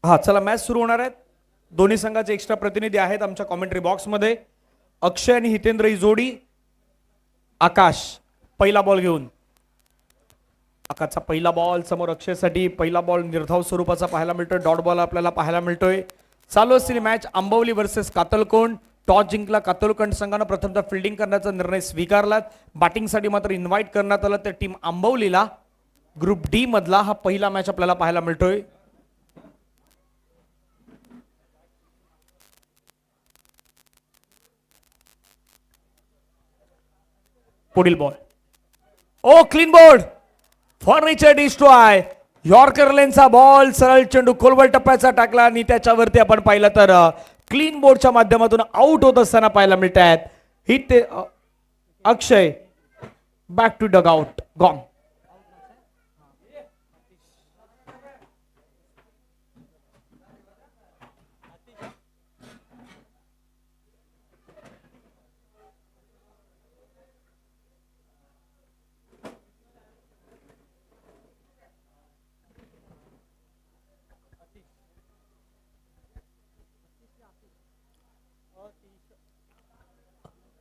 हा चला मॅच सुरू होणार आहेत. दोन्ही संघाचे एक्स्ट्रा प्रतिनिधी आहेत आमच्या कॉमेंट्री बॉक्समध्ये. अक्षय आणि हितेंद्र ही जोडी. आकाश पहिला बॉल घेऊन. आकाशचा पहिला बॉल समोर अक्षयसाठी. पहिला बॉल निर्धाव स्वरूपाचा पाहायला मिळतोय. डॉट बॉल आपल्याला पाहायला मिळतोय. चालू असलेली मॅच आंबवली वर्सेस कातलकोंड. टॉस जिंकला कातलकोंड संघानं. प्रथमतः फिल्डिंग करण्याचा निर्णय स्वीकारला. बॅटिंगसाठी मात्र इन्व्हाइट करण्यात आलं त्या टीम आंबवलीला. ग्रुप डी मधला हा पहिला मॅच आपल्याला पाहायला मिळतोय. पुढील ball. Oh clean bowled. Furniture destroy. Yorker लेनचा बॉल सरळ चेंडू खोलवर टप्प्याचा टाकला आणि त्याच्यावरती आपण पाहिलं तर क्लीन बोर्डच्या माध्यमातून आउट होत असताना पाहायला मिळत आहेत. ही ते Akshay back to dugout gone.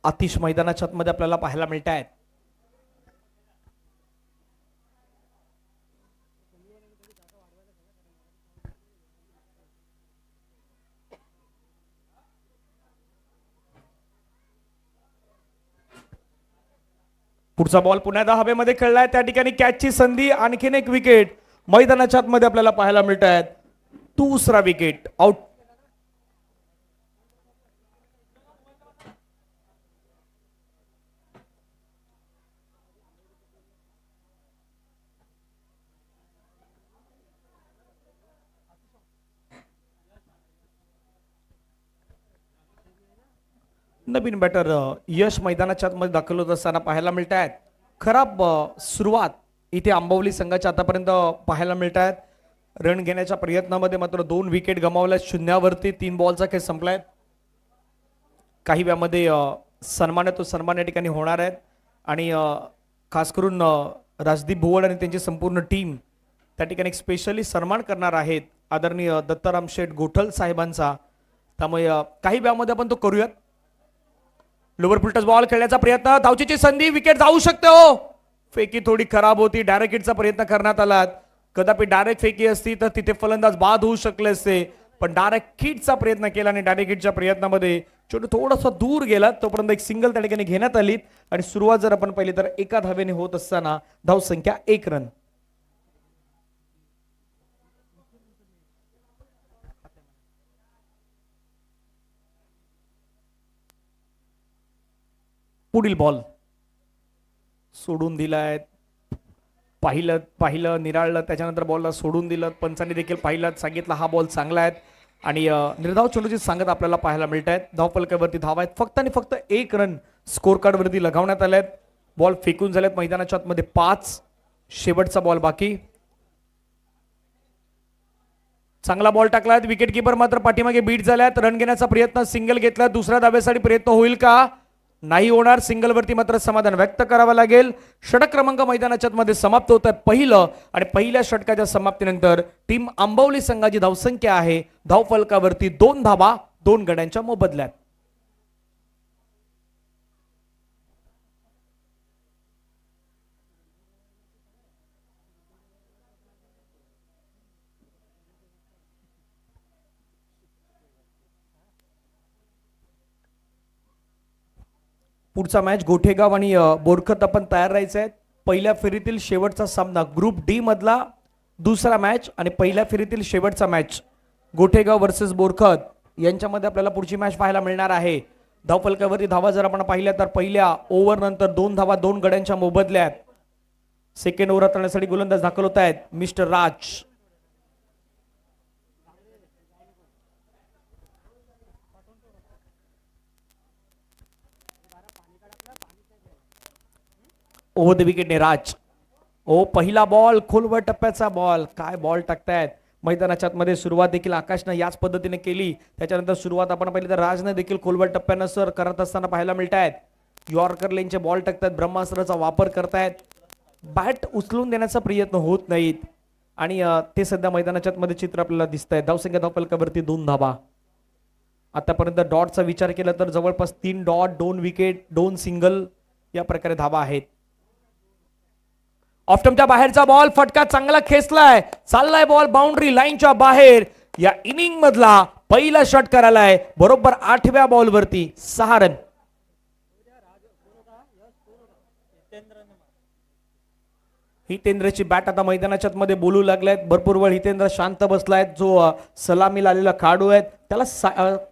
Atish मैदानाच्या आतमध्ये आपल्याला पाहायला मिळत आहेत. पुढचा बॉल पुन्हा हवेमध्ये खेळलाय. त्या ठिकाणी कॅचची संधी. आणखीन एक विकेट मैदानाच्या आतमध्ये आपल्याला पाहायला मिळत आहेत. दुसरा विकेट आउट. नवीन बॅटर यश मैदानाच्या आतमध्ये दाखल होत असताना पाहायला मिळत आहेत. खराब सुरुवात इथे आंबवली संघाच्या आतापर्यंत पाहायला मिळत आहेत. रन घेण्याच्या प्रयत्नामध्ये मात्र 2 विकेट गमावल्या. शून्यावरती 3 बॉलचा खेळ संपलाय. काही वेळामध्ये सन्मान आहे तो सन्मान या ठिकाणी होणार आहेत. आणि खास करून राजदीप भुवड आणि त्यांची संपूर्ण टीम त्या ठिकाणी एक स्पेशली सन्मान करणार आहेत आदरणीय दत्ताराम शेठ गोठल साहेबांचा. त्यामुळे काही वेळामध्ये आपण तो करूयात. लोवर फुलटस बॉल खेळण्याचा प्रयत्न. धावचीची संधी. विकेट जाऊ शकते हो. फेकी थोडी खराब होती. डायरेक्ट हिटचा प्रयत्न करण्यात आला. कदापि डायरेक्ट फेकी असती तर तिथे फलंदाज बाद होऊ शकले असते. पण डायरेक्ट हिटचा प्रयत्न केला आणि डायरेक्ट हिटच्या प्रयत्नामध्ये चेंडू थोडासा दूर गेला. तोपर्यंत एक सिंगल त्या ठिकाणी घेण्यात आली. आणि सुरुवात जर आपण पाहिली तर एका धावेने होत असताना धावसंख्या 1 रन. पुढील बॉल सोडून दिलाय. पाहिलं निराळलं. त्याच्यानंतर बॉलला सोडून दिलं. पंचांनी देखील पाहिलं सांगितलं हा बॉल चांगला आहे. आणि निर्धाव चेंडूची सांगत आपल्याला पाहायला मिळत आहेत. धावफलकावरती धावा आहेत फक्त आणि फक्त 1 रन स्कोर कार्ड वरती लगावण्यात आले आहेत. बॉल फेकून झालेत मैदानाच्या आतमध्ये 5. शेवटचा बॉल बाकी. चांगला बॉल टाकलाय. विकेट किपर मात्र पाठीमागे बीट झाल्यात. रन घेण्याचा प्रयत्न. सिंगल घेतला. दुसऱ्या धाब्यासाठी प्रयत्न होईल का? नाही होणार. सिंगल वरती मात्र समाधान व्यक्त करावं लागेल. षटक क्रमांक मैदानाच्या मध्ये समाप्त होत आहे पहिलं. आणि पहिल्या षटकाच्या समाप्तीनंतर टीम आंबवली संघाची धावसंख्या आहे धावफलकावरती 2 धावा 2 गड्यांच्या मोबदल्यात. पुढचा मॅच गोठेगाव आणि बोरखत आपण तयार राहायचं आहे. पहिल्या फेरीतील शेवटचा सामना ग्रुप डी मधला दुसरा मॅच आणि पहिल्या फेरीतील शेवटचा मॅच गोठेगाव वर्सेस बोरखत यांच्यामध्ये आपल्याला पुढची मॅच पाहायला मिळणार आहे. धावफलकावरती धावा जर आपण पाहिल्या तर पहिल्या ओव्हर नंतर 2 धावा 2 गड्यांच्या मोबदल्यात. सेकंड ओव्हर हाताळण्यासाठी गोलंदाज दाखल होत आहेत मिस्टर राज. ओव्हर द विकेटने राज. ओ पहिला बॉल खोलवर टप्प्याचा बॉल. काय बॉल टाकतायत मैदानाच्या आतमध्ये. सुरुवात देखील आकाशनं याच पद्धतीने केली. त्याच्यानंतर सुरुवात आपण पाहिली तर राजने देखील खोलवर टप्प्यानं सर करत असताना पाहायला मिळत आहेत. यॉर्कर लेनचे बॉल टाकतात. ब्रह्मास्त्राचा वापर करतायत. बॅट उचलून देण्याचा प्रयत्न होत नाहीत. आणि ते सध्या मैदानाच्या मध्ये चित्र आपल्याला दिसत आहे. धावसंख्या धावफलकावरती 2 धाबा. आतापर्यंत डॉटचा विचार केला तर जवळपास 3 डॉट, 2 विकेट, 2 सिंगल या प्रकारे धाबा आहेत. ऑफ्टमच्या बाहेरचा बॉल, फटका चांगला खेचलाय, चाललाय बॉल बाउंड्री लाईनच्या बाहेर. या इनिंग मधला पहिला षटकार आलाय बरोबर 8व्या बॉलवरती. 6 रन. हितेंद्रची बॅट आता मैदानाच्या मध्ये बोलू लागलायत. भरपूर वेळ हितेंद्र शांत बसलायत. जो सलामीला आलेला खेळाडू आहे त्याला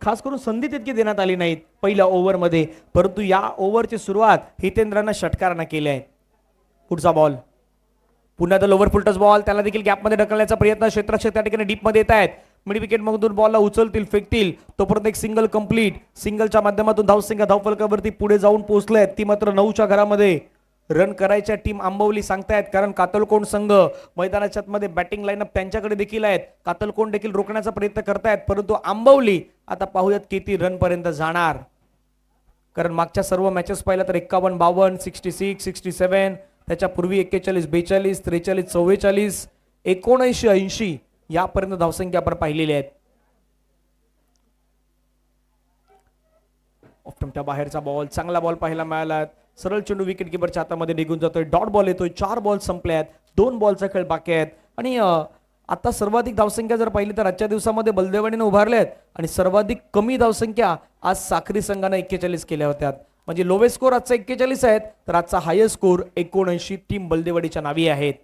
खास करून संधी तितकी देण्यात आली नाहीत पहिल्या ओव्हरमध्ये, परंतु या ओव्हरची सुरुवात हितेंद्रनं षटकारानं केली आहे. पुढचा बॉल, पुन्हा द लोवर फुलटस बॉल, त्याला देखील गॅपमध्ये ढकलण्याचा प्रयत्न. क्षेत्ररक्षक त्या ठिकाणी डीप मध्ये येत आहेत. मिड विकेट मधून बॉलला उचलतील, फेकतील, तोपर्यंत एक सिंगल कंप्लीट. सिंगलच्या माध्यमातून धावसंख्या धावफलकावरती पुढे जाऊन पोहोचलेत. ती मात्र 9च्या घरामध्ये. रन करायच्या टीम आंबवली सांगतायत, कारण कातलकोंड संघ मैदानाच्या मध्ये बॅटिंग लाईनअप त्यांच्याकडे देखील आहेत. कातलकोंड देखील रोखण्याचा प्रयत्न करतायत, परंतु आंबवली आता पाहूयात किती रन पर्यंत जाणार. कारण मागच्या सर्व मॅचेस पाहिल्या तर 51, 52, 66, 67, त्याच्यापूर्वी 41, 42, 43, 44, 79, 80 यापर्यंत धावसंख्या आपण पाहिलेली आहेत. ऑफ्टमच्या बाहेरचा बॉल, चांगला बॉल पाहायला मिळाला. सरळ चेंडू विकेट किपरच्या हातामध्ये निघून जातोय. डॉट बॉल येतोय. 4 बॉल संपले आहेत. 2 बॉलचा खेळ बाकी आहेत. आणि आता सर्वाधिक धावसंख्या जर पाहिली तर आजच्या दिवसामध्ये बलदेवाडीने उभारले आहेत, आणि सर्वाधिक कमी धावसंख्या आज साखरी संघाने 41 केल्या होत्या. म्हणजे लोवेस्ट स्कोर आजचा 41 आहेत, तर आजचा हायेस्ट स्कोर 79 टीम बलदेवाडीच्या नावी आहेत.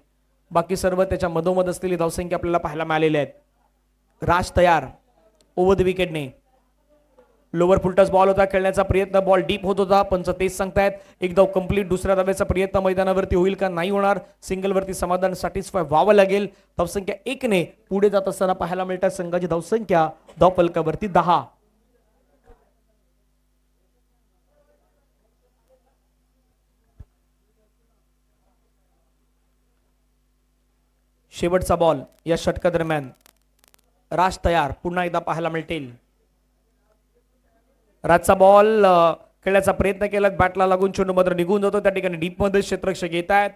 बाकी सर्व त्याच्या मधोमध असलेली धावसंख्या आपल्याला पाहायला मिळालेली आहेत. राज तयार over the विकेटने. Lower full toss ball होता, खेळण्याचा प्रयत्न, बॉल डीप होत होता, पंच तेच सांगतायत. एक धाव कंप्लीट. दुसऱ्या धाव्याचा प्रयत्न मैदानावरती होईल का, नाही होणार. सिंगल वरती समाधान सॅटिस्फाय व्हावं लागेल. धावसंख्या 1 ने पुढे जात असताना पाहायला मिळतात संघाची धावसंख्या धावफलकावरती 10. शेवटचा बॉल या षटका दरम्यान. राज तयार पुन्हा एकदा पाहायला मिळतील. राजचा बॉल खेळण्याचा प्रयत्न केला, बॅटला लागून चेंडू मात्र निघून जातो. त्या ठिकाणी डीप मध्ये क्षेत्ररक्षक येत आहेत.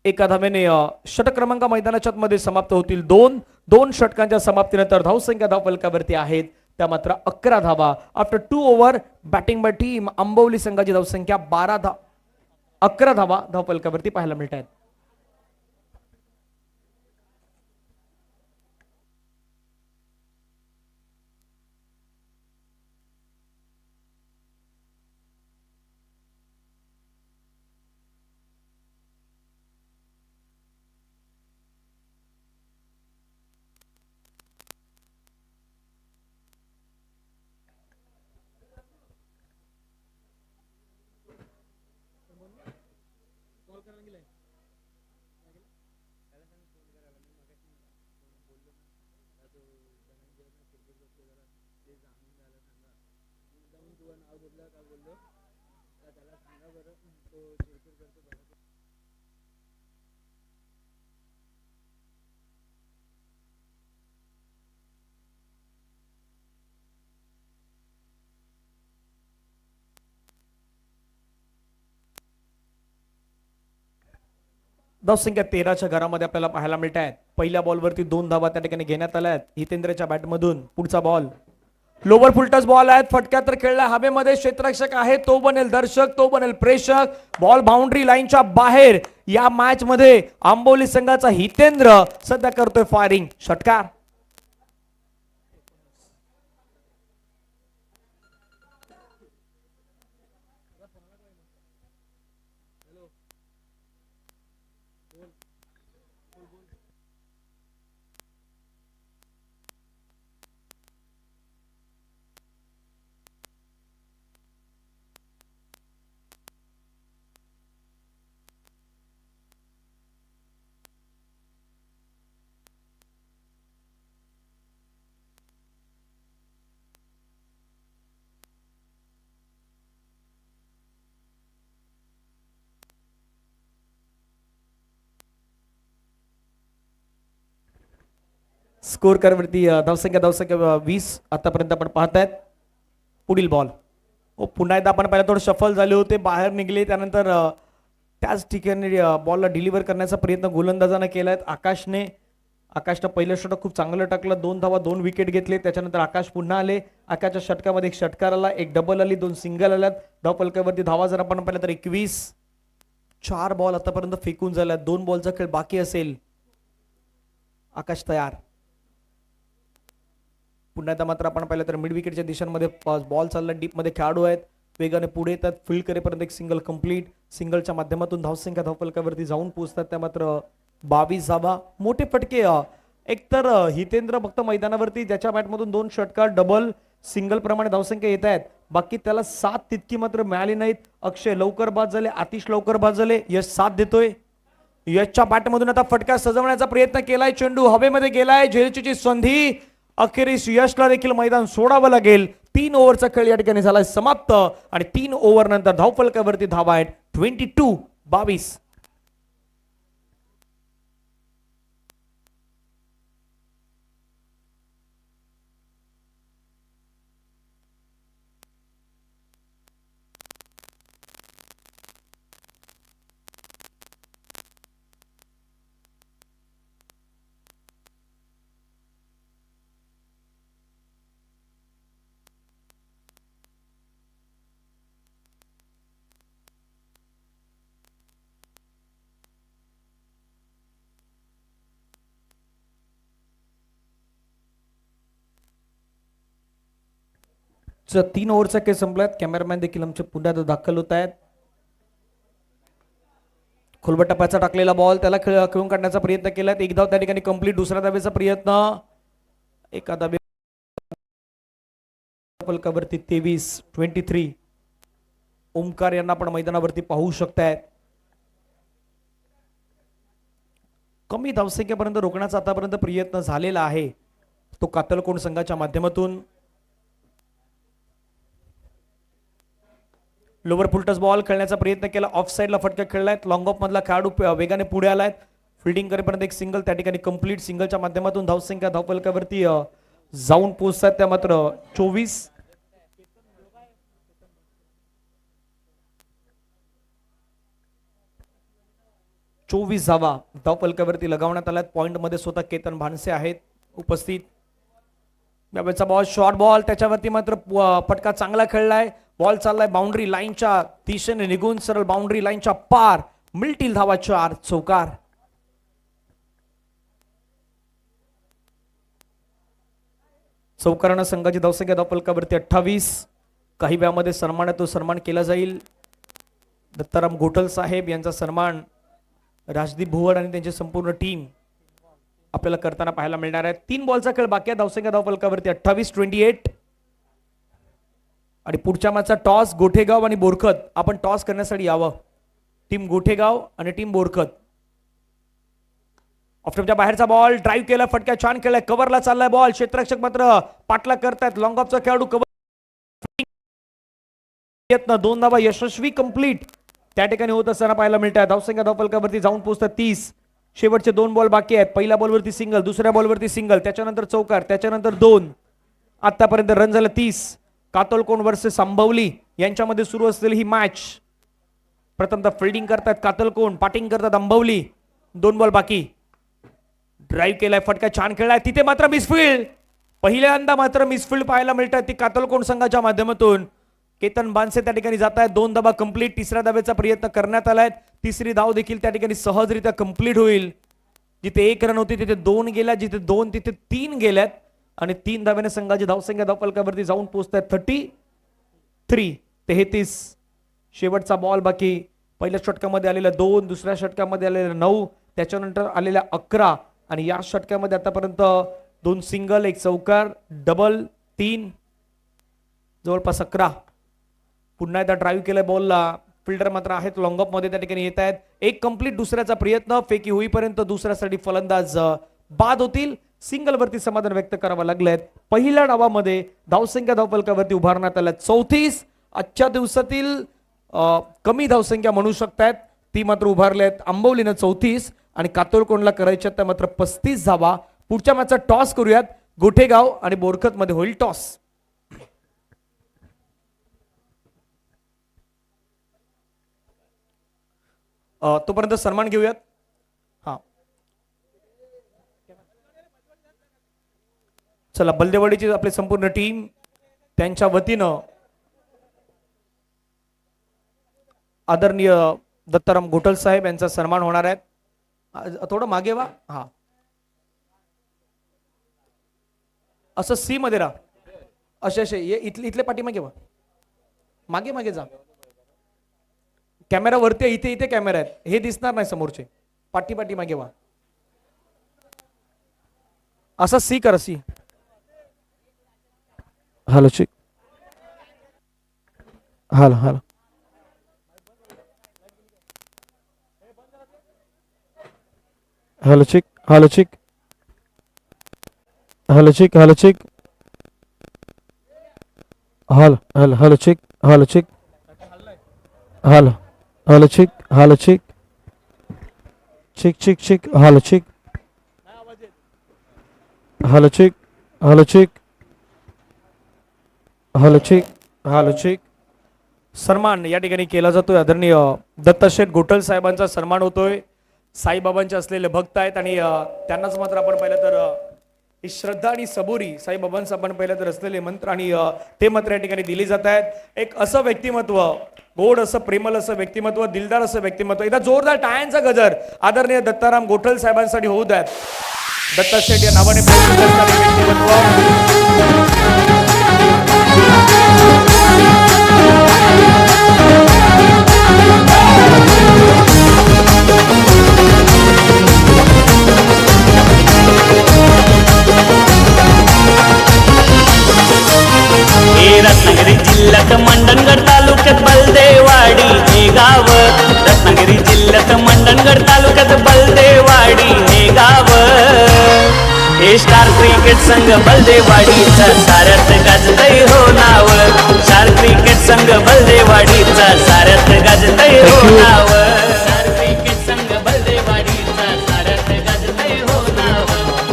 एका धावेने षटक क्रमांक मैदानाच्या मध्ये समाप्त होतील. 2 षटकांच्या समाप्तीनंतर धावसंख्या धावफलकावरती आहेत त्या मात्र 11 धावा. After 2 over batting by team Ambavali संघाची धावसंख्या 11 धावा धावफलकावरती पाहायला मिळत आहेत. धावसंख्या 13च्या घरामध्ये आपल्याला पाहायला मिळत आहेत. पहिल्या बॉलवरती 2 धावा त्या ठिकाणी घेण्यात आल्या आहेत हितेंद्रच्या बॅटमधून. पुढचा बॉल लोवर फुलटस बॉल आहेत. फटक्यात तर खेळला हवेमध्ये. क्षेत्ररक्षक आहे, तो बनेल दर्शक, तो बनेल प्रेक्षक. बॉल बाउंड्री लाईनच्या बाहेर. या मॅच मध्ये आंबोली संघाचा हितेंद्र सध्या करतोय फायरिंग. षटकार. स्कोर करवरती धावसंख्या 20 आतापर्यंत आपण पाहतायत. पुढील बॉल पुन्हा एकदा आपण पहिला थोडं शफल झाले होते, बाहेर निघले, त्यानंतर त्याच ठिकाणी बॉलला डिलिव्हर करण्याचा प्रयत्न गोलंदाजाने केलाय आकाशनं पहिलं षटक खूप चांगलं टाकलं, 2 धावा 2 विकेट घेतले. त्याच्यानंतर आकाश पुन्हा आले. आकाशच्या षटकामध्ये एक षटकार आला, एक डबल आली, 2 सिंगल आल्यात. धावफलकावरती धावा जर आपण पाहिलं तर 21. 4 बॉल आतापर्यंत फेकून झाल्यात, 2 बॉलचा खेळ बाकी असेल. आकाश तयार. पुन्हा एकदा मात्र आपण पाहिलं तर मिड विकेटच्या दिशांमध्ये बॉल चालला, डीप मध्ये खेळाडू आहेत, वेगाने पुढे येतात. फील्ड करेपर्यंत एक सिंगल कंप्लीट. सिंगलच्या माध्यमातून धावसंख्या धावफलकावरती जाऊन पोहोचतात. त्या मात्र 22 धावा. मोठे फटके एकतर हितेंद्र फक्त मैदानावरती ज्याच्या बॅटमधून 2 षटकार डबल सिंगल प्रमाणे धावसंख्या येत आहेत, बाकी त्याला 7 तितकी मात्र मिळाली नाहीत. अक्षय लवकर बाद झाले, आतिश लवकर बाद झाले. यश साथ देतोय. यशच्या बॅटमधून आता फटका सजवण्याचा प्रयत्न केलाय, चेंडू हवेमध्ये गेलाय, झेलचीची संधी. अखेरीस यशला देखील मैदान सोडावं लागेल. 3 ओव्हरचा खेळ या ठिकाणी झालाय समाप्त आणि 3 ओव्हर नंतर धावफलकावरती धावा आहेत 22. जर 3 ओव्हरचा खेळ संपलात, कॅमेरामॅन देखील आमचे पुन्हा दाखल होत आहेत. खोलबट टप्प्याचा टाकलेला बॉल त्याला खेळून काढण्याचा प्रयत्न केलाय. एक धाव त्या ठिकाणी कंप्लीट. दुसऱ्या धावेचा प्रयत्न, एका धावे फलकावरती 23. ओमकार यांना आपण मैदानावरती पाहू शकतायत. कमी धावसंख्येपर्यंत रोखण्याचा आतापर्यंत प्रयत्न झालेला आहे, तो कातलकोण संघाच्या माध्यमातून. लोवर फुलटस बॉल खेळण्याचा प्रयत्न केला, ऑफ साइडला फटका खेळलाय. लॉंग ऑफ मधला खेळाडू वेगाने पुढे आलाय. फिल्डिंग करेपर्यंत एक सिंगल त्या ठिकाणी कंप्लीट. सिंगलच्या माध्यमातून धावसंख्या धावफलकावरती जाऊन पोहोचतात त्या मात्र 24. धावा धावफलकावरती लगावण्यात आल्यात. पॉइंट मध्ये स्वतः केतन भानसे आहेत उपस्थित. यावेळेचा बॉल शॉर्ट बॉल, त्याच्यावरती मात्र फटका चांगला खेळलाय. बॉल चाललाय बाउंड्री लाईनच्या दिशेने निघून सरळ बाउंड्री लाईनच्या पार. मिळतील धावा 4. चौकार. चौकारानं संघाची धावसंख्या धावफलकावरती 28. काही वेळामध्ये सन्मान केला जाईल. दत्ताराम गोठल साहेब यांचा सन्मान राजदीप भुवड आणि त्यांची संपूर्ण टीम आपल्याला करताना पाहायला मिळणार आहे. 3 बॉलचा खेळ बाकी आहे. धावसंख्या धावफलकावरती 28. आणि पुढच्या मॅचचा टॉस गोठेगाव आणि बोरखत. आपण टॉस करण्यासाठी यावं. टीम गोठेगाव आणि टीम बोरखत. ऑफस्टंपच्या बाहेरचा बॉल ड्राईव्ह केला, फटका छान केलाय, कव्हरला चाललाय बॉल. क्षेत्ररक्षक मात्र पाठला करतायत. लॉंग ऑफचा खेळाडू कव्हर 2 धावा यशस्वी कंप्लीट त्या ठिकाणी होत असताना पाहायला मिळतात. धावसंख्या धावफलकावरती जाऊन पोहोचतात 30. शेवटचे 2 बॉल बाकी आहेत. पहिल्या बॉलवरती सिंगल, दुसऱ्या बॉलवरती सिंगल, त्याच्यानंतर चौकार, त्याच्यानंतर 2. आतापर्यंत रन झालं 30. कातलकोण वर्सेस आंबवली यांच्यामध्ये सुरू असलेली ही मॅच. प्रथमतः फिल्डिंग करतात कातलकोण, बॅटिंग करतात आंबवली. 2 बॉल बाकी. ड्राईव्ह केलाय, फटका छान खेळलाय, तिथे मात्र मिसफील्ड. पहिल्यांदा मात्र मिसफील्ड पाहायला मिळतात ती कातलकोण संघाच्या माध्यमातून. केतन बानसे त्या ठिकाणी जात आहेत. 2 धावा कंप्लीट. तिसऱ्या धावेचा प्रयत्न करण्यात आलाय. तिसरी धाव देखील त्या ठिकाणी सहजरित्या कंप्लीट होईल. जिथे 1 रन होती तिथे 2 गेल्या, जिथे 2 तिथे 3 गेल्यात आणि 3 धाव्याने संघाची धावसंख्या धावफलकावरती जाऊन पोहोचतात 33. शेवटचा बॉल बाकी. पहिल्या षटकामध्ये आलेला 2, दुसऱ्या षटकामध्ये आलेला 9, त्याच्यानंतर आलेल्या 11 आणि या षटकामध्ये आतापर्यंत 2 सिंगल, 1 चौकार, डबल, 3, जवळपास 11. पुन्हा एकदा ड्राईव्ह केलाय बॉलला. फिल्डर मात्र आहेत लॉंग ऑफ मध्ये त्या ठिकाणी येत आहेत. 1 कंप्लीट. दुसऱ्याचा प्रयत्न फेकी होईपर्यंत दुसऱ्यासाठी फलंदाज बाद होतील. सिंगल वरती समाधान व्यक्त करावं लागलेत. पहिल्या डावामध्ये धावसंख्या धावफलकावरती उभारण्यात आल्या 34. आजच्या दिवसातील कमी धावसंख्या म्हणू शकतात ती मात्र उभारल्यात आंबवलीनं 34 आणि कातलकोणला करायच्या त्या मात्र 35 धावा. पुढच्या मॅचचा टॉस करूयात. गोठेगाव आणि बोरखत मध्ये होईल टॉस. तोपर्यंत सन्मान घेऊयात. हा चला, बलदेवाडीची आपली संपूर्ण टीम त्यांच्या वतीनं आदरणीय दत्ताराम घोटल साहेब यांचा सन्मान होणार आहे. थोडं मागे वा. हा असं सी मध्ये राहा. असे असे इथले पाठीमागे वा. मागे मागे जा. कॅमेरा वरती इथे इथे कॅमेरा आहेत, हे दिसणार नाही समोरचे. पाठी मागे वा. असं सी करा. सी. Hello chick. Hello hello. Hello chick. Hello chick. Hello chick. Hello chick. Hello hello hello chick. Hello chick. Hello hello chick. Hello chick. Chick chick chick. Hello chick. Hello chick. Hello chick. Hello chick. Hello chick. सन्मान या ठिकाणी केला जातोय. आदरणीय दत्ताशेठ घोटल साहेबांचा सन्मान होतोय. साईबाबांचे असलेले भक्त आहेत आणि त्यांनाच मात्र आपण पाहिलं तर ही श्रद्धा आणि सबुरी साईबाबांचं आपण पाहिलं तर असलेले मंत्र आणि ते मंत्र या ठिकाणी दिले जात आहेत. एक असं व्यक्तिमत्व, गोड असं प्रेमल असं व्यक्तिमत्व, दिलदार असं व्यक्तिमत्व. एकदा जोरदार टाळ्यांचा गजर आदरणीय दत्ताराम घोटल साहेबांसाठी होऊ द्यात. दत्ताशेठ या नावाने प्रसिद्ध असणारे व्यक्तिमत्व. रत्नागिरी जिल्ह्यात मंडणगड तालुक्यात बलदेवाडी हे गाव. रत्नागिरी जिल्ह्यात मंडणगड तालुक्यात बलदेवाडी हे गाव. हे स्टार क्रिकेट संघ बलदेवाडीचा साऱ्यात गाजतय हो नाव. स्टार क्रिकेट संघ बलदेवाडीचा साऱ्यात गाजतय हो नाव. स्टार क्रिकेट संघ बलदेवाडीचा साऱ्यात गाजतय हो नाव.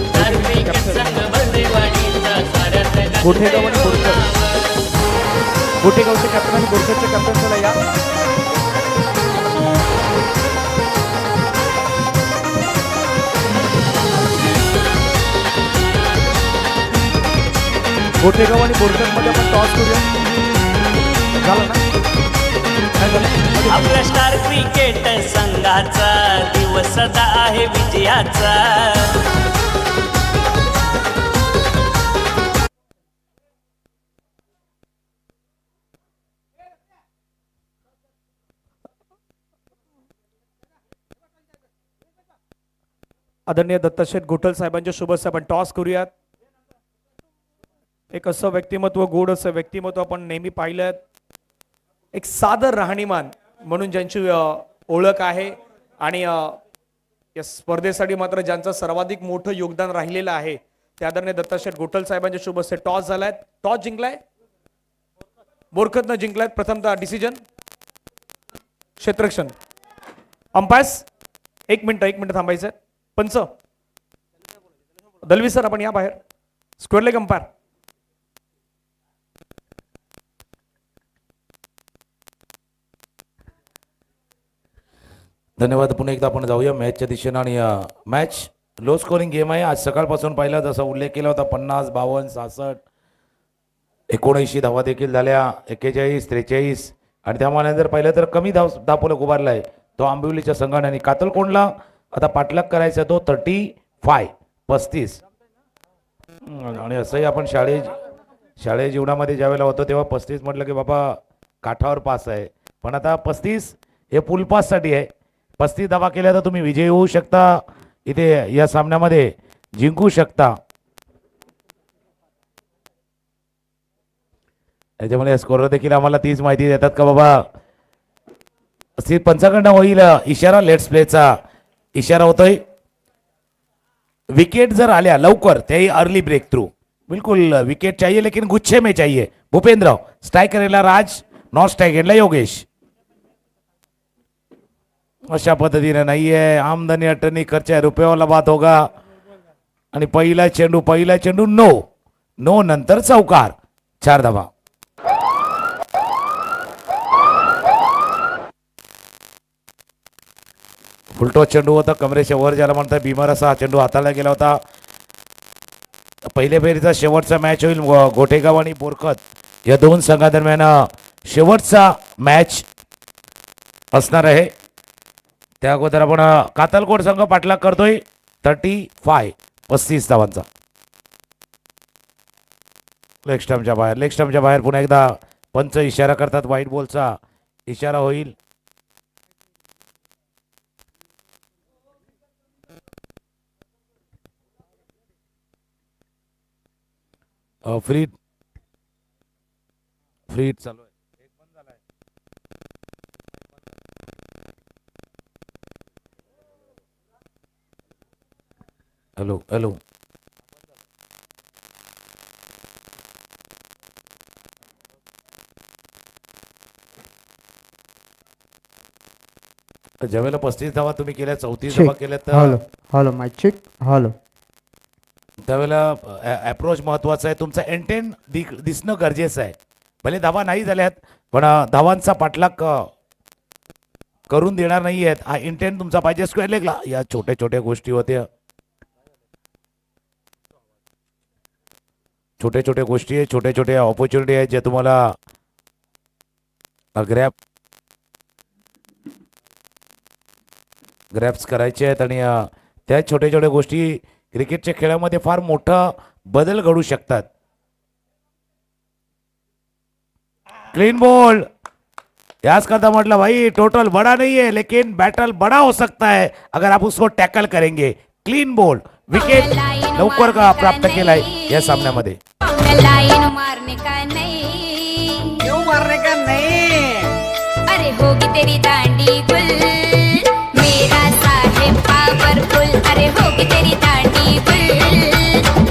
स्टार क्रिकेट संघ बलदेवाडीचा साऱ्यात गाजतय हो नाव. गोटेगावचे कॅप्टन आणि बोरखेडचे कॅप्टन चला या. गोटेगाव आणि बोरखेड मध्ये आपण टॉस करूया. झालं ना? आपल्या स्टार क्रिकेट संघाचा दिवस सदा आहे विजयाचा. आदरणीय दत्ताशेठ घोटल साहेबांच्या शुभेच्छा. आपण टॉस करूयात. एक असं व्यक्तिमत्व, गोड असं व्यक्तिमत्व आपण नेहमी पाहिलं. एक सादर राहणीमान म्हणून ज्यांची ओळख आहे आणि या स्पर्धेसाठी मात्र ज्यांचं सर्वाधिक मोठं योगदान राहिलेलं आहे ते आदरणीय दत्ताशेठ घोटल साहेबांच्या शुभेच्छा. टॉस झालाय. टॉस जिंकलाय. बोरखतनं जिंकलाय. प्रथमतः डिसिजन क्षेत्ररक्षण. अंपायर्स एक मिनिट थांबायचं. पंच दलवी सर आपण या बाहेर. Square leg umpire. धन्यवाद. पुन्हा एकदा आपण जाऊया मॅचच्या दिशेनं. आणि मॅच लो स्कोरिंग गेम आहे. आज सकाळपासून पाहिला जसा उल्लेख केला होता 50, 52, 66, 79 धावा देखील झाल्या. 41, 43 आणि त्यामुळे जर पाहिलं तर कमी धावफलक उभारला आहे तो आंबिवलीच्या संघाने. आणि कातलकोंडला आता पाठलाग करायचा तो 35. आणि असंही आपण शाळेय जीवनामध्ये ज्यावेळेला होतो तेव्हा 35 म्हटलं की बाबा काठावर पास आहे. पण आता 35 हे फुल पाससाठी आहे. 35 धावा केल्या तर तुम्ही विजयी होऊ शकता. इथे या सामन्यामध्ये जिंकू शकता. त्याच्यामुळे स्कोरर देखील आम्हाला तीच माहिती देतात का बाबा पंचाकडनं होईल इशारा. लेट्स प्लेचा इशारा होतोय. विकेट जर आल्या लवकर त्याही अर्ली ब्रेक थ्रू. बिल्कुल विकेट चाहिए लेकिन गुच्छे में चाहिए. भूपेंद्र स्ट्रायकरला राज, नॉन स्ट्रायकरला योगेश. अशा पद्धतीने नाहीये. आमदनी अटनी खर्च आहे. रुपयावाला बात होगा. आणि पहिला चेंडू नो नंतर चौकार. 4 धावा. फुलटॉस चेंडू होता, कमरेच्या वर ज्याला म्हणतात बिमार असा हा चेंडू हाताळला गेला होता. पहिल्या फेरीचा शेवटचा मॅच होईल गोठेगाव आणि बोरखत या दोन संघादरम्यान शेवटचा मॅच असणार आहे. त्या अगोदर आपण कातलकोट संघ पाठलाग करतोय 35 धावांचा. लेग स्टंपच्या बाहेर पुन्हा एकदा पंच इशारा करतात, व्हाईट बॉलचा इशारा होईल. फ्री चालू आहे. हॅलो ज्यावेळेला 35 धावा तुम्ही केल्या, 34 धावा केल्या, तर हॅलो माइक चेक. हॅलो त्यावेळेला अप्रोच महत्वाचा आहे. तुमचा इंटेंट दिसणं गरजेचं आहे. भले धावा नाही झाल्यात पण धावांचा पाठलाग करून देणार नाही आहेत, हा इंटेंट तुमचा पाहिजे स्क्वेअर लेगला. या छोट्या छोट्या गोष्टी होत्या, छोट्या गोष्टी आहे, छोट्या ऑपॉर्च्युनिटी आहेत, जे तुम्हाला ग्रॅप्स करायचे आहेत. आणि त्या छोट्या गोष्टी क्रिकेटच्या खेळामध्ये फार मोठा बदल घडू शकतात. Clean ball. याच करता म्हटलं भाई टोटल बड़ा नहीं है लेकिन बैटल बड़ा हो सकता है अगर आप उसको टॅकल करेंगे. क्लीन बॉल, विकेट लवकर का प्राप्त केलाय या सामन्यामध्ये. लाइन मारने का नहीं, क्यों मारने का नहीं? अरे होगी तेरी दांडी गुल, मेरा साहेब पावरफुल. अरे होगी तेरी दांडी गुल,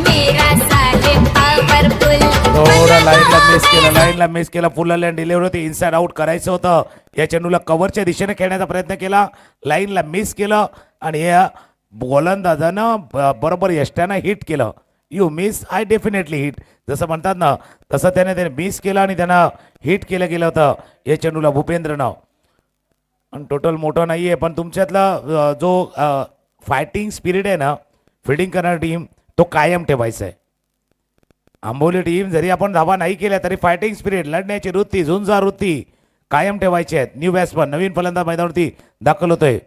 मेरा साहेब पावरफुल. थोडा लाईनला मिस केला. फुल लँड डिलिव्हरी होती, इनसाइड आउट करायचं होतं. या चेंडूला कव्हरच्या दिशेने खेळण्याचा प्रयत्न केला, लाईनला मिस केलं आणि या गोलंदाजानं बरोबर यष्ट्यानं हिट केलं. You miss I definitely hit, जसं म्हणतात ना तसं त्याने मिस केलं आणि त्यांना हिट केलं गेलं होतं या चेंडूला भूपेंद्रनं. आणि टोटल मोठं नाही आहे पण तुमच्यातला जो फायटिंग स्पिरिट आहे ना, फिल्डिंग करणारी टीम, तो कायम ठेवायचा आहे. आंबोली टीम जरी आपण धावा नाही केल्या तरी फायटिंग स्पिरिट, लढण्याची वृत्ती, झुंजा वृत्ती कायम ठेवायची आहेत. न्यू बॅट्समन नवीन फलंदाज मैदानावरती दाखल होतोय.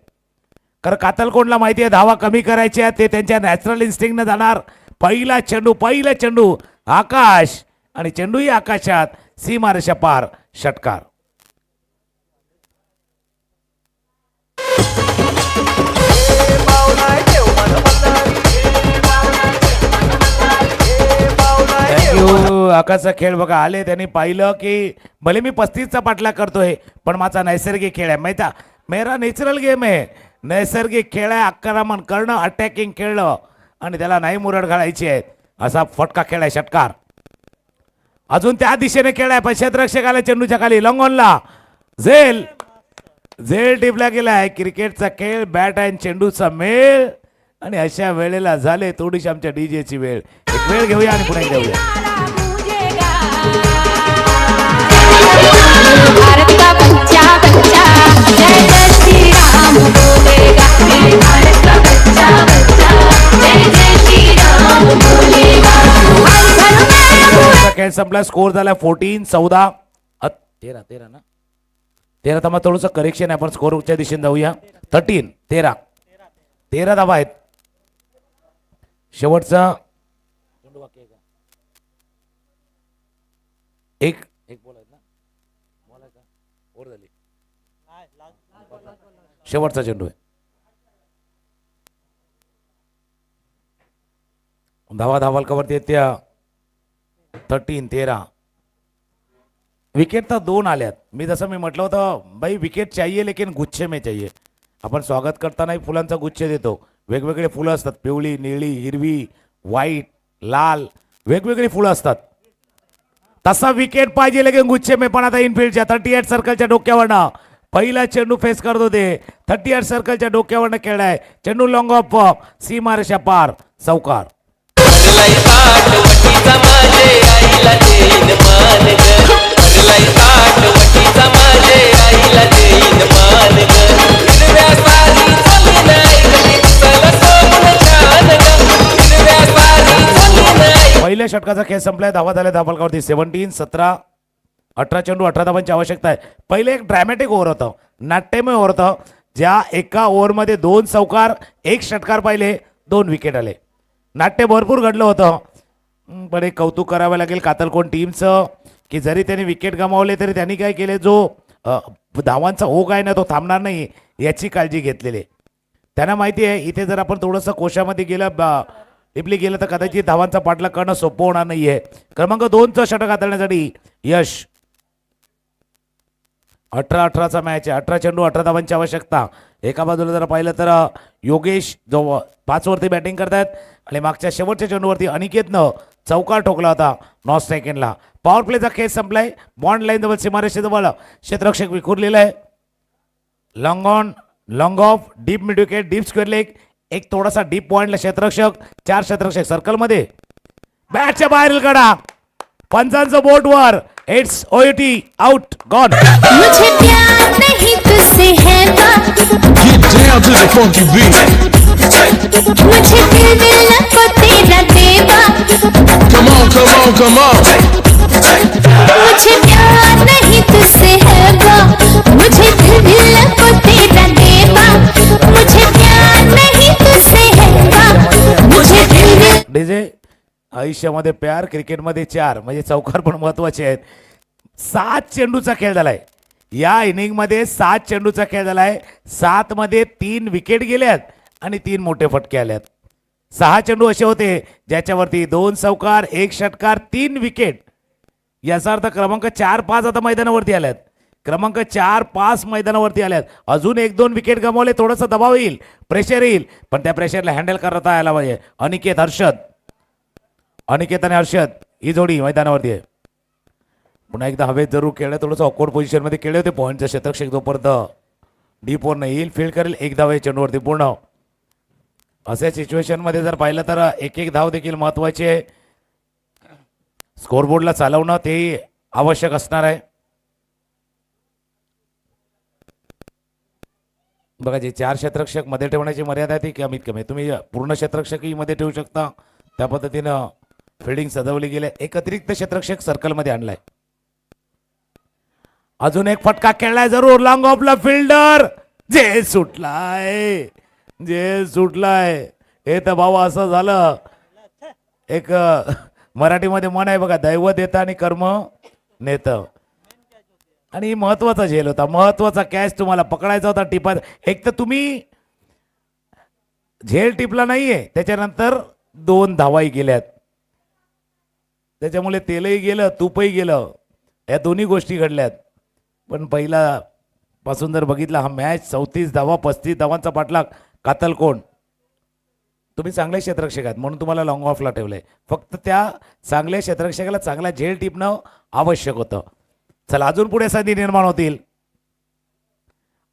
कारण कातलकोटला माहिती आहे धावा कमी करायच्या, ते त्यांच्या नॅचरल इन्स्टिंक्टनं जाणार. पहिला चेंडू आकाश आणि चेंडूही आकाशात, सीमारेषा पार, षटकार. थँक्यू. आकाशचा खेळ बघा, आले त्यांनी पाहिलं की भले मी 35चा पाठलाग करतोय पण माझा नैसर्गिक खेळ आहे, माहिती आहे, मेरा नॅचरल गेम आहे, नैसर्गिक खेळ आहे. आक्रमण करणं, अटॅकिंग खेळणं आणि त्याला नाही मुरड घालायची आहे, असा फटका खेळ आहे, षटकार. अजून त्या दिशेने खेळ आहे पण क्षेत्ररक्षकाला चेंडूच्या खाली लंगोनला झेल टिपला गेलाय. क्रिकेटचा खेळ, बॅट आणि चेंडूचा मेळ आणि अशा वेळेला झाले थोडीशी आमच्या डीजेची वेळ. एक वेळ घेऊया आणि पुन्हा घेऊया. भारत का बच्चा बच्चा जय जय श्री राम बोलेगा. भारत का बच्चा बच्चा जय जय श्री राम बोलेगा. खेळ संपला, स्कोर झाला 14-14. 13 ना, 13 तर मग थोडंसं करेक्शन आहे, आपण स्कोरच्या दिशेने जाऊया. 13 धावा आहेत. शेवटचा एक बॉल आहे ना, शेवटचा चेंडू आहे. धावालकावरती त्या 13. विकेट तर 2 आल्यात. मी म्हटलं होतं भाई विकेट चाहिए लेकिन गुच्छे में चाहिए. आपण स्वागत करताना फुलांचा गुच्छ देतो, वेगवेगळे फुलं असतात, पिवळी, निळी, हिरवी, व्हाईट, लाल, वेगवेगळी फुलं असतात. तसा विकेट पाहिजे लेकिन गुच्छे में. पण आता इनफिल्डच्या 38 सर्कलच्या डोक्यावरनं पहिला चेंडू फेस करत होते. 38 सर्कलच्या डोक्यावरनं खेळलाय चेंडू, लॉंग ऑफ, सीमारेषा पार, चौकार. आईला देईन मान ग, पहिल्या षटकाचा खेळ संपलाय. धावा झाल्या धावफलकावरती 17 18 चेंडू 18 धावांची आवश्यकता आहे. पहिले एक ड्रॅमॅटिक ओव्हर होतं, नाट्यमय ओव्हर होतं, ज्या एका ओव्हरमध्ये 2 चौकार 1 षटकार पाहिले, 2 विकेट आले. नाट्य भरपूर घडलं होतं. पण एक कौतुक करावं लागेल कातलकोण टीमचं की जरी त्यांनी विकेट गमावले तरी त्यांनी काय केले, जो धावांचा ओघ आहे ना तो थांबणार नाही याची काळजी घेतलेली आहे. त्यांना माहिती आहे इथे जर आपण थोडंसं कोशामध्ये गेलं टिपली गेलं तर कदाचित धावांचा पाठलाग करणं सोपं होणार नाहीये. क्रमांक 2चं षटक हाताळण्यासाठी यश. 18-18चा मॅच आहे. 18 चेंडू 18 धावांची आवश्यकता. एका बाजूला जर पाहिलं तर योगेश जो 5 वरती बॅटिंग करतायत आणि मागच्या शेवटच्या चेंडूवरती अनिकेतनं चौकार ठोकला होता नॉन स्ट्रायकिंगला. पॉवर प्लेचा खेळ संपलाय. बॉन्ड लाईन जवळ सीमारेषेजवळ क्षेत्ररक्षक विखुरलेला आहे. Long on long of deep mid wicket deep square leg. एक थोडासा डीप पॉइंटला क्षेत्ररक्षक, 4 क्षेत्ररक्षक सर्कलमध्ये. बॅटच्या बाहेरील कडा, पंचांचं बोट वर. It's OUT out gone. मुझे प्यार नहीं तुझसे है बात, Get down to the funky beat. मुझे दिल को तेरा देवा, Come on, come on, come on. मुझे प्यार नहीं तुझसे है बात, मुझे दिल को तेरा देवा, मुझे प्यार नहीं तुझसे है बात, मुझे दिल डीजे आयुष्यामध्ये प्यार, क्रिकेटमध्ये 4 म्हणजे चौकार पण महत्वाचे आहेत. 7 चेंडूचा खेळ झालाय या इनिंगमध्ये. 7 चेंडूचा खेळ झालाय. 7 मध्ये 3 विकेट गेल्यात आणि 3 मोठे फटके आल्यात. 6 चेंडू असे होते ज्याच्यावरती 2 चौकार 1 षटकार 3 विकेट. याचा अर्थ क्रमांक 4-5 आता मैदानावरती आल्यात. क्रमांक 4-5 मैदानावरती आल्यात. अजून 1-2 विकेट गमावले, थोडासा दबाव येईल, प्रेशर येईल, पण त्या प्रेशरला हँडल करता यायला पाहिजे. अनिकेत हर्षद, अनिकेत आणि हर्षद ही जोडी मैदानावरती आहे. पुन्हा एकदा हवेत जरूर खेळलं, थोडंसं ऑकवर्ड पोझिशनमध्ये खेळले होते. पॉईंटचं क्षेत्रक्षक जोपर्यंत डीप वर येईल फील्ड करेल 1 धाव चेंडूवरती पूर्ण. अशा सिच्युएशनमध्ये जर पाहिलं तर 1-1 धाव देखील महत्वाची आहे. स्कोरबोर्डला चालवणं ते आवश्यक असणार आहे. बघा जे 4 क्षेत्ररक्षक मध्ये ठेवण्याची मर्यादा आहे ती कमीत कमी. तुम्ही पूर्ण क्षेत्ररक्षकही मध्ये ठेवू शकता. त्या पद्धतीनं फिल्डिंग सजवली गेली. एक अतिरिक्त क्षेत्ररक्षक सर्कलमध्ये आणलाय. अजून एक फटका खेळलाय जरूर. लॉंग ऑफला फिल्डर जे सुटलाय, जे सुटलाय. हे तर भाऊ असं झालं, एक मराठीमध्ये म्हण आहे बघा, दैव देता आणि कर्म नेत. आणि महत्वाचा झेल होता, महत्वाचा कॅच तुम्हाला पकडायचा होता टिपात. एक तर तुम्ही झेल टिपला नाहीये, त्याच्यानंतर 2 धावाही गेल्यात, त्याच्यामुळे तेलही गेलं तूपही गेलं. या दोन्ही गोष्टी घडल्यात. पण पहिला पासून जर बघितला हा मॅच 34 धावा 35 धावांचा पाठलाग कातलकोण. तुम्ही चांगले क्षेत्ररक्षक आहेत म्हणून तुम्हाला लॉंग ऑफला ठेवलंय. फक्त त्या चांगल्या क्षेत्ररक्षकाला चांगला झेल टिपणं आवश्यक होतं. चला अजून पुढे संधी निर्माण होतील,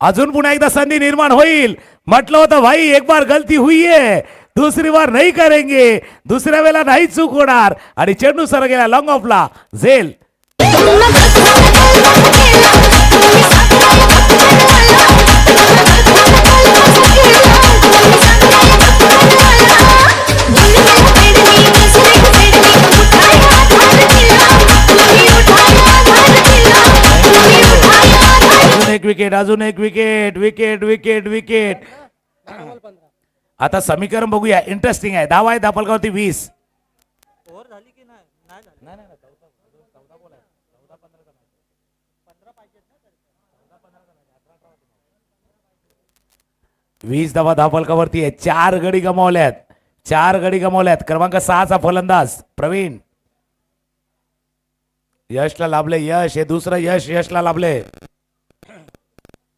अजून पुन्हा एकदा संधी निर्माण होईल. म्हटलं होतं भाई एक बार गलती हुई है दुसरी बार नहीं करेंगे, दुसऱ्या वेळेला नाही चूक होणार. आणि चेंडू सर गेला लॉंग ऑफला. झेल एक विकेट, अजून एक विकेट, विकेट विकेट विकेट. आता समीकरण बघूया, इंटरेस्टिंग आहे. धावा आहे दापलगावती 20. 20 धावा धापलकावरती आहे. 4 गडी गमावल्यात, 4 गडी गमावल्यात. क्रमांक 6चा फलंदाज प्रवीण. यशला लाभले, यश हे दुसरं यश, यशला लाभले.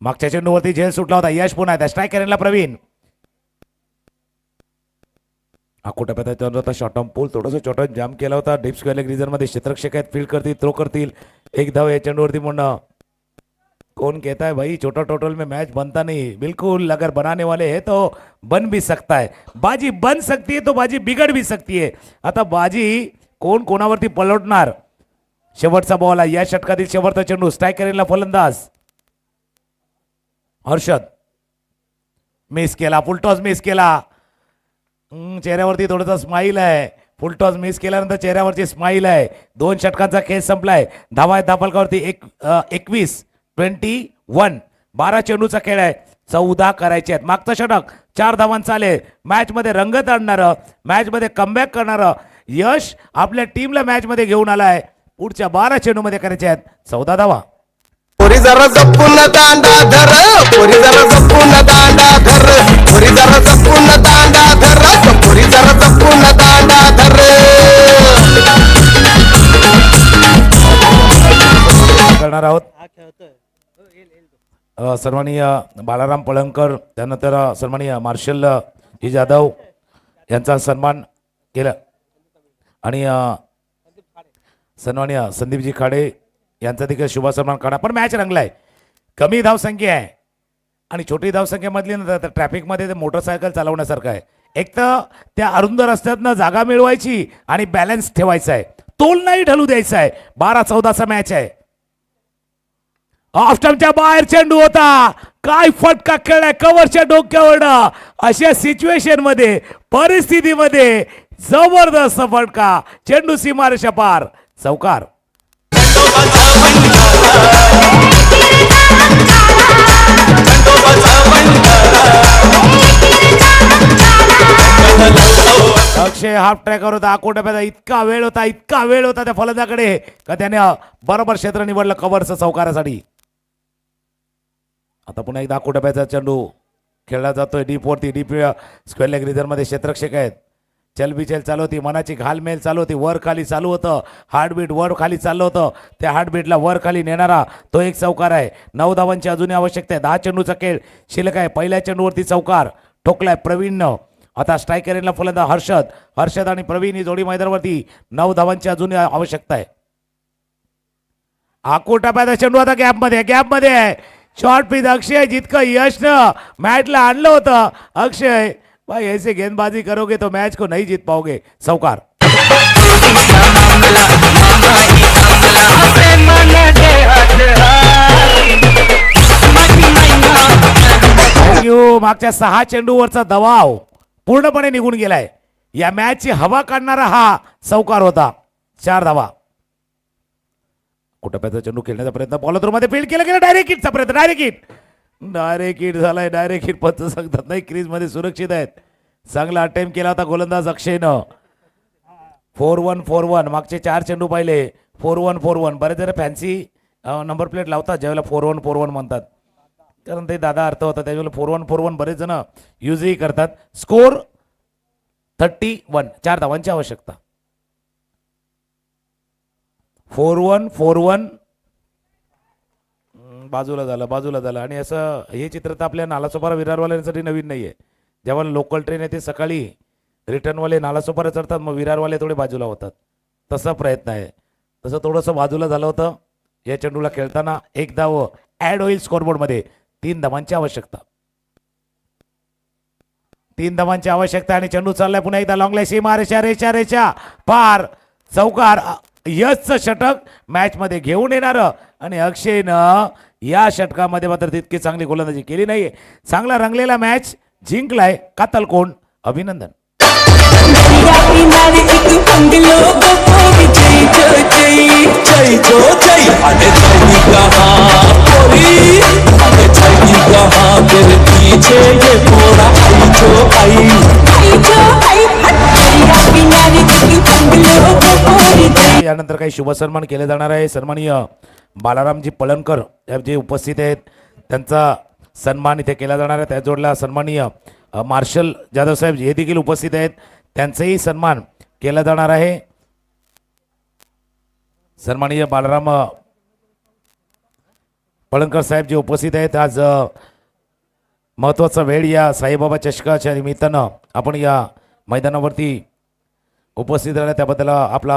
मागच्या चेंडूवरती झेल सुटला होता. यश पुन्हा त्या स्ट्रायकरला प्रवीण. कुठे होता शॉर्ट ऑन पूल, थोडंसं छोटं जाम केला होता. डीप स्क्वेअर लेग रीजन मध्ये क्षेत्ररक्षक आहेत, फील्ड करतील, थ्रो करतील. 1 धाव या चेंडूवरती म्हणणं. कौन कहता है भाई छोटा टोटल में मैच बनता नहीं? बिल्कुल, अगर बनाने वाले हैं तो बन भी सकता है. बाजी बन सकती है तो बाजी बिगड़ भी सकती है. आता बाजी कोण कोणावरती पलटणार. शेवटचा बॉल आहे या षटकातील शेवटचा चेंडू. स्ट्रायकरला फलंदाज हर्षद. मिस केला, फुलटॉस मिस केला. चेहऱ्यावरती थोडासा स्माईल आहे. फुल टॉस मिस केल्यानंतर चेहऱ्यावरची स्माईल आहे. 2 षटकांचा खेळ संपलाय. धावा आहेत धापलकावरती 21 12 चेंडूचा खेळ आहे. 14 करायचे आहेत. मागचं षटक 4 धावांचं आले. मॅच मध्ये रंगत आणणारं, मॅच मध्ये कमबॅक करणारं यश आपल्या टीमला मॅच मध्ये घेऊन आलाय. पुढच्या 12 चेंडू मध्ये करायचे आहेत 14 धावा. पोरी जरा जपून दांडा धर, पोरी जरा जपून दांडा धर, पोरी जरा जपून दांडा धर, पोरी जरा जपून दांडा धर. करणार आहोत सन्माननीय बालाराम पळणकर, त्यानंतर सन्माननीय मार्शल जी जाधव यांचा सन्मान केला आणि सन्माननीय संदीपजी खाडे यांचा देखील शुभ सन्मान करा. पण मॅच रंगलाय. कमी धावसंख्या आहे आणि छोटी धावसंख्येमधली ना तर ट्रॅफिकमध्ये ते मोटरसायकल चालवण्यासारखं आहे. एक तर त्या अरुंद रस्त्यातनं जागा मिळवायची आणि बॅलन्स ठेवायचा आहे. तोल नाही ढलू द्यायचा आहे. 12-14चा मॅच आहे. ऑफ स्टंपच्या बाहेर चेंडू होता. काय फटका खेळलाय कव्हरच्या डोक्यावरनं. अशा सिच्युएशन मध्ये परिस्थितीमध्ये जबरदस्त फटका. चेंडू सीमारेषा पार. चौकार. अक्षय हाफ ट्रॅकवर होता. आकोटप्याचा इतका वेळ होता त्या फलंदाकडे का त्याने बरोबर क्षेत्र निवडलं कव्हरचं चौकारासाठी. आता पुन्हा एकदा आकोटप्याचा चेंडू खेळला जातोय डीप वरती. डीप स्क्वेअर लेग रिझर्व मध्ये क्षेत्ररक्षक आहेत. चलबिचल चालू होती. मनाची घालमेल चालू होती. वर खाली चालू होतं. हार्टबीट वर खाली चाललं होतं. त्या हार्टबीटला वर खाली नेणारा तो एक चौकार आहे. 9 धावांची अजूनही आवश्यकता आहे. 10 चेंडूचा खेळ शिल्लक आहे. पहिल्या चेंडूवरती चौकार ठोकलाय प्रवीणनं. आता स्ट्रायकर यांना फलंदाज हर्षद आणि प्रवीण ही जोडी मैदानावरती. 9 धावांची अजूनही आवश्यकता आहे. आकोटाप्याचा चेंडू आता गॅपमध्ये आहे. शॉर्ट पिच अक्षय. जितकं यशनं मॅचला आणलं होतं अक्षय, भाई ऐसे गेंदबाजी करोगे तो मैच को नहीं जीत पाओगे. चौकार. मागच्या 6 चेंडूवरचा दबाव पूर्णपणे निघून गेलाय. या मॅचची हवा काढणारा हा चौकार होता. 4 धावा. कुटप्याचा चेंडू खेळण्याचा प्रयत्न बॉलर मध्ये फील्ड केला गेला. डायरेक्ट हिटचा प्रयत्न. डायरेक्ट हिट झालाय. डायरेक्ट हिट पंच सांगतात नाही. क्रीज मध्ये सुरक्षित आहेत. चांगला अटेम्प्ट केला होता गोलंदाज अक्षयनं. 4-1 मागचे 4 चेंडू पाहिले. 4-1 बरेच जण फॅन्सी नंबर प्लेट लावतात ज्यावेळेला 4-1 म्हणतात, कारण ते दादा अर्थ होता त्यावेळेला 4-1 बरेच जण युजही करतात. स्कोर 31. 4 धावांची आवश्यकता. 4-1 बाजूला झालं आणि असं हे चित्र तर आपल्या नालासोपारा विरारवाल्यांसाठी नवीन नाहीये. जेव्हा लोकल ट्रेन येते सकाळी रिटर्नवाले नालासोपारा चढतात, मग विरारवाले थोडे बाजूला होतात. तसा प्रयत्न आहे. तसं थोडंसं बाजूला झालं होतं या चेंडूला खेळताना. 1 धाव ऍड होईल स्कोरबोर्ड मध्ये. 3 धावांची आवश्यकता. 3 धावांची आवश्यकता आणि चेंडू चाललाय पुन्हा एकदा लॉंग लाईन सीमा रेषा पार. चौकार. यशचं षटक मॅच मध्ये घेऊन येणार आणि अक्षयनं या षटकामध्ये मात्र तितकी चांगली गोलंदाजी केली नाहीये. चांगला रंगलेला मॅच जिंकलाय कातलकोण. अभिनंदन. यानंतर काही शुभ सन्मान केले जाणार आहे. सन्माननीय बालारामजी पळणकर जे उपस्थित आहेत त्यांचा सन्मान इथे केला जाणार आहे. त्या जोडला सन्माननीय मार्शल जाधव साहेब हे देखील उपस्थित आहेत. त्यांचाही सन्मान केला जाणार आहे. सन्माननीय बालाराम पळणकर साहेब जे उपस्थित आहेत. आज महत्वाचा वेळ या साईबाबा चषकाच्या निमित्तानं आपण या मैदानावरती उपस्थित राहिला त्याबद्दल आपला